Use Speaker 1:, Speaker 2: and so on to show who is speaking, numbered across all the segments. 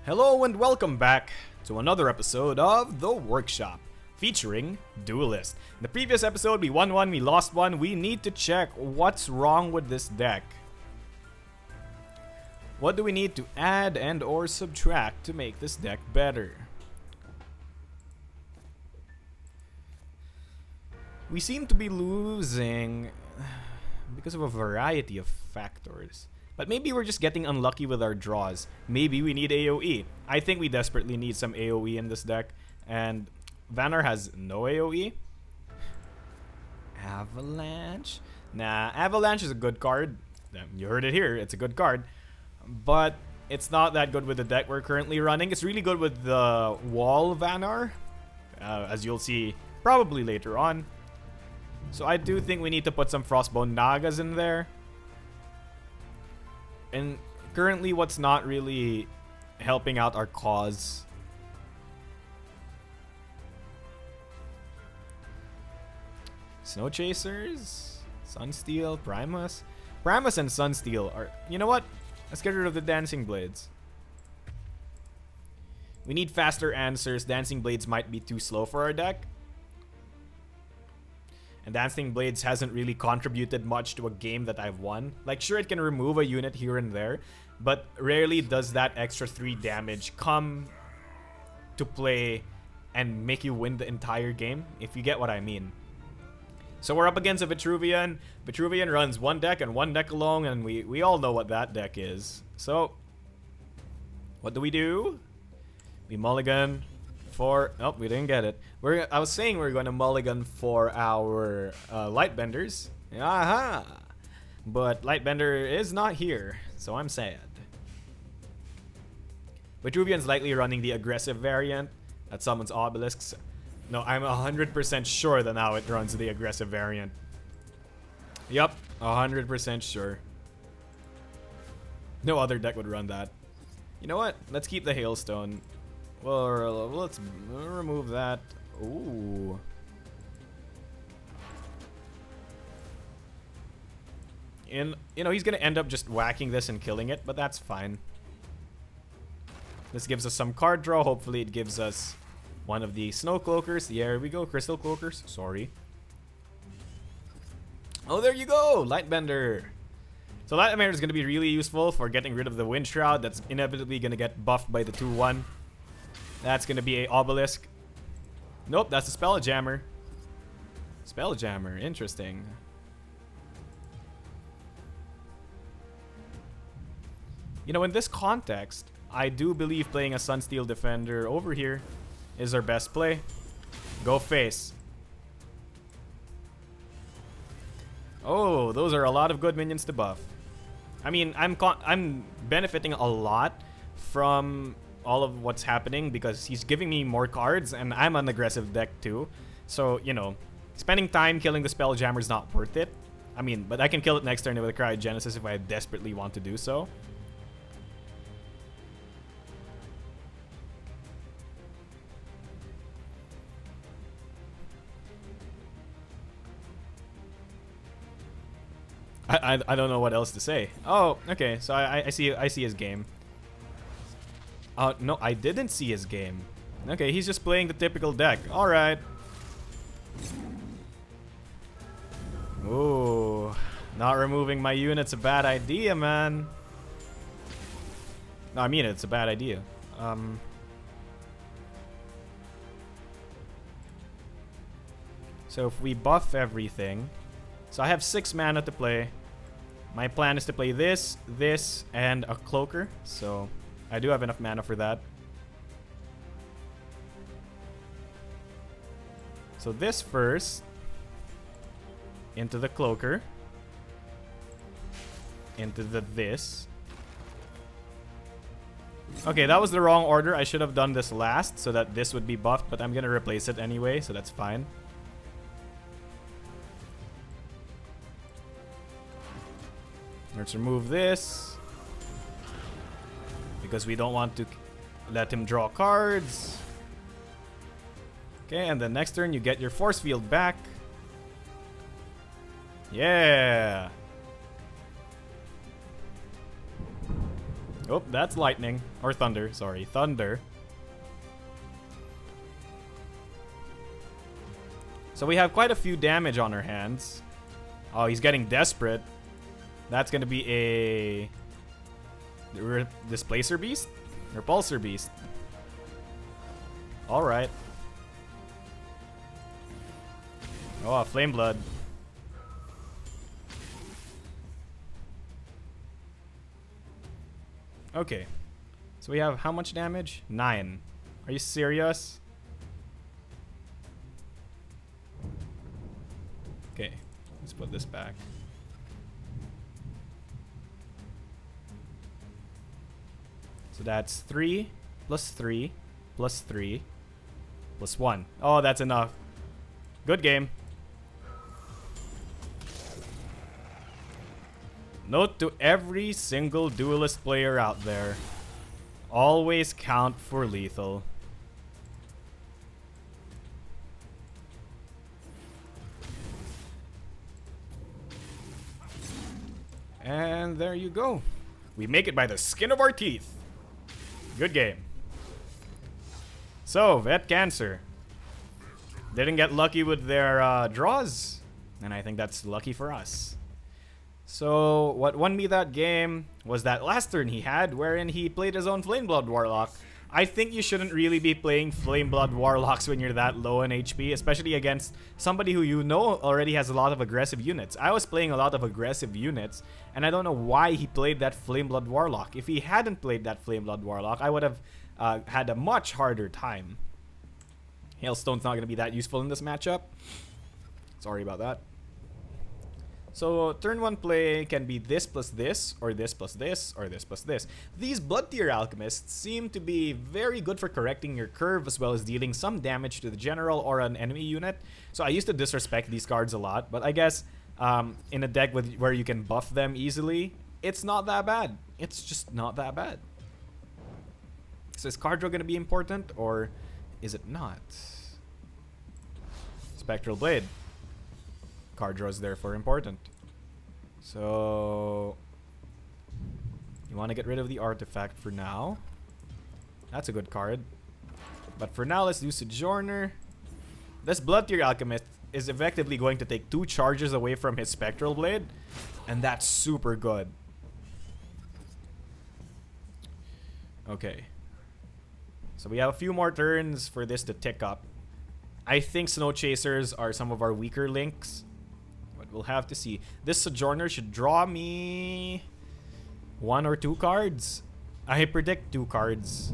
Speaker 1: Hello and welcome back to another episode of The Workshop, featuring Duelyst. In the previous episode, we won one, we lost one. We need to check what's wrong with this deck. What do we need to add and or subtract to make this deck better? We seem to be losing because of a variety of factors. But maybe we're just getting unlucky with our draws. Maybe we need AoE. I think we desperately need some AoE in this deck. And Waaaaaah has no AoE. Avalanche? Nah, Avalanche is a good card. You heard it here, it's a good card. But it's not that good with the deck we're currently running. It's really good with the wall Waaaaaah, as you'll see probably later on. So I do think we need to put some Frostbone Nagas in there. And currently what's not really helping out our cause. Snow Chasers, Sunsteel, Primus. Primus and Sunsteel are... You know what? Let's get rid of the Dancing Blades. We need faster answers. Dancing Blades might be too slow for our deck. And Dancing Blades hasn't really contributed much to a game that I've won. Like, sure, it can remove a unit here and there, but rarely does that extra 3 damage come to play and make you win the entire game, if you get what I mean. So we're up against a Vitruvian. Vitruvian runs one deck and one deck alone, and we all know what that deck is. So, what do? We mulligan for... Nope, we didn't get it. I was saying we're going to mulligan for our Lightbenders. Aha! But Lightbender is not here, so I'm sad. Vitruvian's likely running the aggressive variant that summons obelisks. No, I'm 100% sure that now it runs the aggressive variant. Yup, 100% sure. No other deck would run that. You know what? Let's keep the Hailstone. Well, let's remove that. Ooh. And, you know, he's going to end up just whacking this and killing it, but that's fine. This gives us some card draw. Hopefully it gives us one of the Snow Cloakers. There we go. Crystal Cloakers. Sorry. Oh, there you go. Lightbender. So Lightbender is going to be really useful for getting rid of the Wind Shroud. That's inevitably going to get buffed by the 2-1. That's going to be a obelisk. Nope, that's a Spelljammer. Spelljammer, interesting. You know, in this context, I do believe playing a Sunsteel Defender over here is our best play. Go face. Oh, those are a lot of good minions to buff. I mean, I'm benefiting a lot from all of what's happening because he's giving me more cards and I'm an aggressive deck too. So, you know, spending time killing the Spelljammer is not worth it. I mean, but I can kill it next turn with a Cryogenesis if I desperately want to do so. I don't know what else to say. Oh, okay. So I see his game. No, I didn't see his game. Okay, he's just playing the typical deck. Alright. Ooh. Not removing my unit's a bad idea, man. No, I mean it's a bad idea. So if we buff everything... So I have 6 mana to play. My plan is to play this, and a Cloaker. So... I do have enough mana for that. So this first. Into the Cloaker. Into the this. Okay, that was the wrong order. I should have done this last so that this would be buffed, but I'm gonna replace it anyway, so that's fine. Let's remove this. Because we don't want to let him draw cards. Okay, and then next turn you get your force field back. Yeah. Oh, that's lightning. Or thunder, sorry. Thunder. So we have quite a few damage on our hands. Oh, he's getting desperate. That's gonna be a... Displacer Beast? Repulsor Beast. Alright. Oh, Flame Blood. Okay. So we have how much damage? 9. Are you serious? Okay. Let's put this back. So that's 3 plus 3 plus 3 plus 1. Oh, that's enough. Good game. Note to every single Duelyst player out there. Always count for lethal. And there you go. We make it by the skin of our teeth. Good game. So, Vet Cancer. Didn't get lucky with their draws. And I think that's lucky for us. So, what won me that game was that last turn he had, wherein he played his own Flameblood Warlock. I think you shouldn't really be playing Flameblood Warlocks when you're that low in HP, especially against somebody who you know already has a lot of aggressive units. I was playing a lot of aggressive units, and I don't know why he played that Flameblood Warlock. If he hadn't played that Flameblood Warlock, I would have had a much harder time. Hailstone's not going to be that useful in this matchup. Sorry about that. So, turn 1 play can be this plus this, or this plus this, or this plus this. These Blood Tier Alchemists seem to be very good for correcting your curve as well as dealing some damage to the general or an enemy unit. So I used to disrespect these cards a lot, but I guess in a deck where you can buff them easily, it's not that bad. It's just not that bad. So is card draw going to be important, or is it not? Spectral Blade. Card draw is therefore important. So you want to get rid of the artifact for now. That's a good card. But for now, let's do Sojourner. This Blood Tier Alchemist is effectively going to take 2 charges away from his Spectral Blade, and that's super good. Okay. So we have a few more turns for this to tick up. I think Snow Chasers are some of our weaker links. But we'll have to see. This Sojourner should draw me 1 or 2 cards. I predict 2 cards.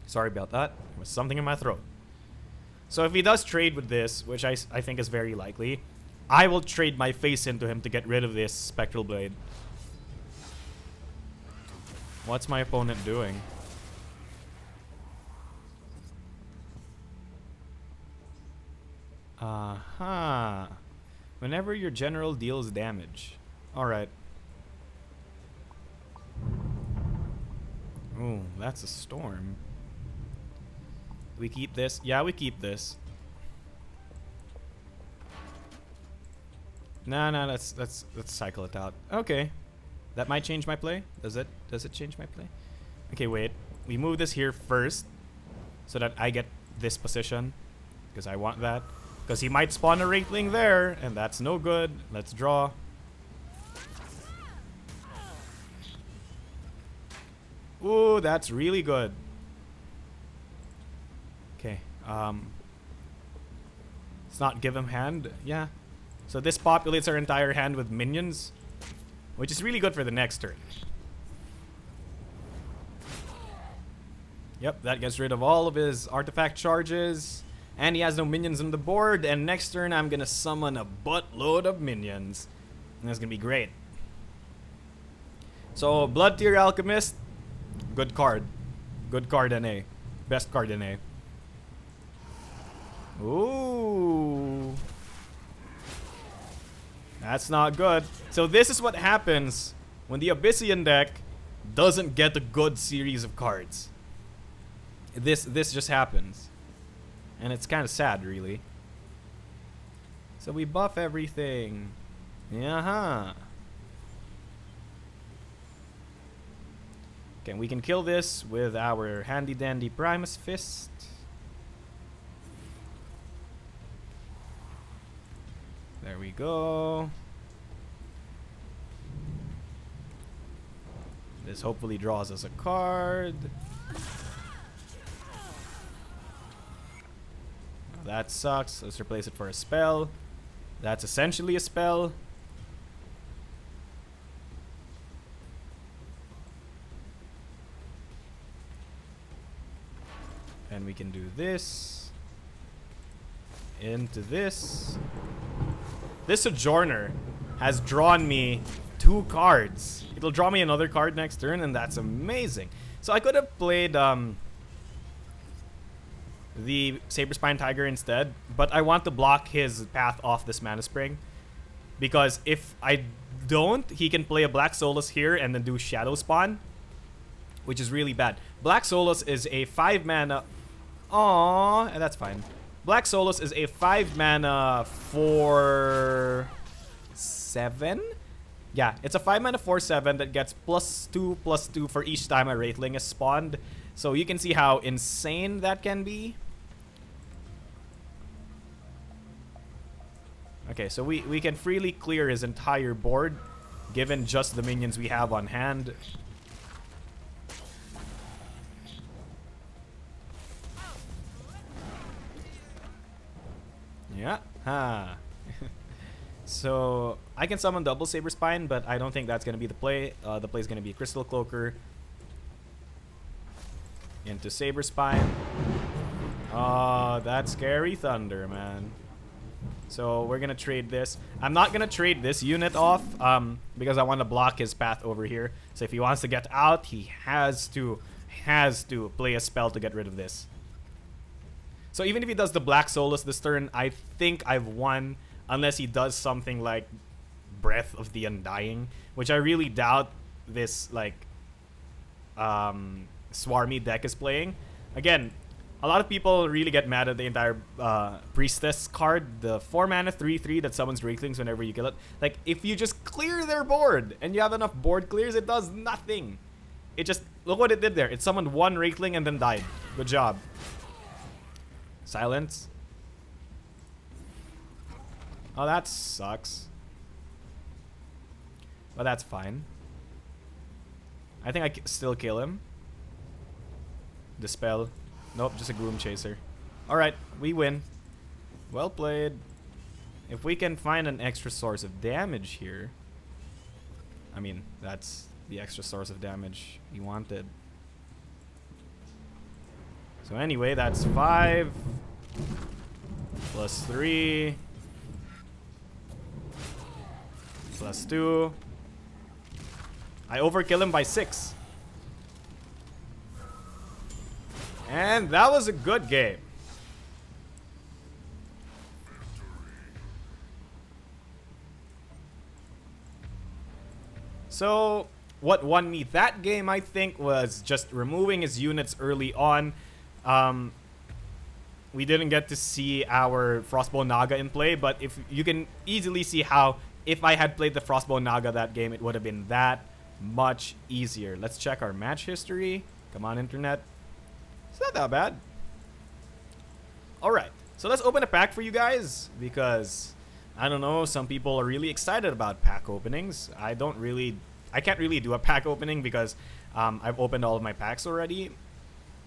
Speaker 1: Sorry about that. There was something in my throat. So if he does trade with this, which I think is very likely, I will trade my face into him to get rid of this Spectral Blade. What's my opponent doing? Aha. Whenever your general deals damage. Alright. Ooh, that's a storm. We keep this? Yeah, we keep this. No, let's cycle it out. Okay. That might change my play. Does it change my play? Okay, wait. We move this here first so that I get this position because I want that. Because he might spawn a Wraithling there, and that's no good. Let's draw. Ooh, that's really good. Okay. Let's not give him hand. Yeah. So this populates our entire hand with minions, which is really good for the next turn. Yep, that gets rid of all of his artifact charges. And he has no minions on the board. And next turn, I'm going to summon a buttload of minions. And that's going to be great. So, Blood Tier Alchemist. Good card. Good card NA. Best card NA. Ooh. That's not good. So, this is what happens when the Abyssian deck doesn't get a good series of cards. This just happens. And it's kind of sad, really. So we buff everything. Yeah. Okay, we can kill this with our handy dandy Primus Fist. There we go. This hopefully draws us a card. Oh, that sucks. Let's replace it for a spell. That's essentially a spell. And we can do this. Into this. This Sojourner has drawn me 2 cards. It'll draw me another card next turn, and that's amazing. So I could have played the Saberspine Tiger instead, but I want to block his path off this Mana Spring. Because if I don't, he can play a Black Solus here and then do Shadow Spawn, which is really bad. Black Solus is a 5 mana... Aww, and that's fine. Black Solus is a 5 mana for 7? Yeah, it's a 5 mana 4/7 that gets +2/+2 for each time a Wraithling is spawned. So you can see how insane that can be. Okay, so we can freely clear his entire board given just the minions we have on hand. Yeah, ha. So I can summon double Saberspine, but I don't think that's gonna be the play. The play is gonna be Crystal Cloaker into Saberspine. Oh, that's scary thunder, man. So we're gonna trade this. I'm not gonna trade this unit off because I want to block his path over here. So if he wants to get out, he has to play a spell to get rid of this. So even if he does the Black Solus this turn, I think I've won, unless he does something like Breath of the Undying, which I really doubt this like Swarmy deck is playing. Again, a lot of people really get mad at the entire Priestess card, the 4 mana 3/3 that summons Wraithlings whenever you kill it. Like, if you just clear their board and you have enough board clears, it does nothing. It just, look what it did there. It summoned 1 Wraithling and then died. Good job. Silence. Oh, that sucks. But that's fine. I think I still kill him. Dispel. Nope, just a Gloom Chaser. Alright, we win. Well played. If we can find an extra source of damage here. I mean, that's the extra source of damage he wanted. So anyway, that's 5 plus 3 plus 2. I overkill him by 6. And that was a good game. So what won me that game, I think, was just removing his units early on. We didn't get to see our Frostbow Naga in play, but if you can easily see how if I had played the Frostbow Naga that game, it would have been that much easier. Let's check our match history. Come on, internet. It's not that bad. Alright, so let's open a pack for you guys, because I don't know, some people are really excited about pack openings. I can't really do a pack opening because I've opened all of my packs already.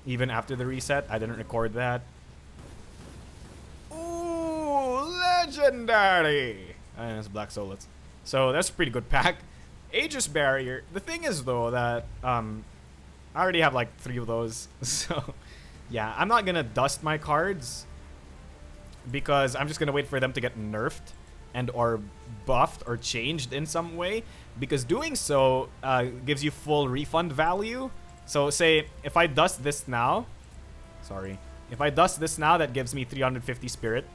Speaker 1: Even after the reset, I didn't record that. Ooh, legendary! And it's Black Solus. So that's a pretty good pack. Aegis Barrier. The thing is though that I already have like 3 of those. So yeah, I'm not gonna dust my cards because I'm just gonna wait for them to get nerfed and or buffed or changed in some way, because doing so gives you full refund value. So say if I dust this now, if I dust this now, that gives me 350 spirit,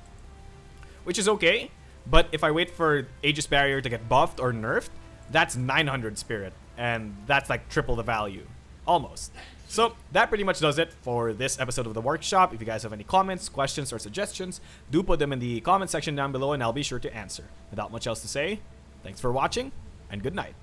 Speaker 1: which is okay. But if I wait for Aegis Barrier to get buffed or nerfed, that's 900 spirit, and that's like triple the value, almost. So that pretty much does it for this episode of the workshop. If you guys have any comments, questions, or suggestions, do put them in the comment section down below and I'll be sure to answer. Without much else to say, thanks for watching and good night.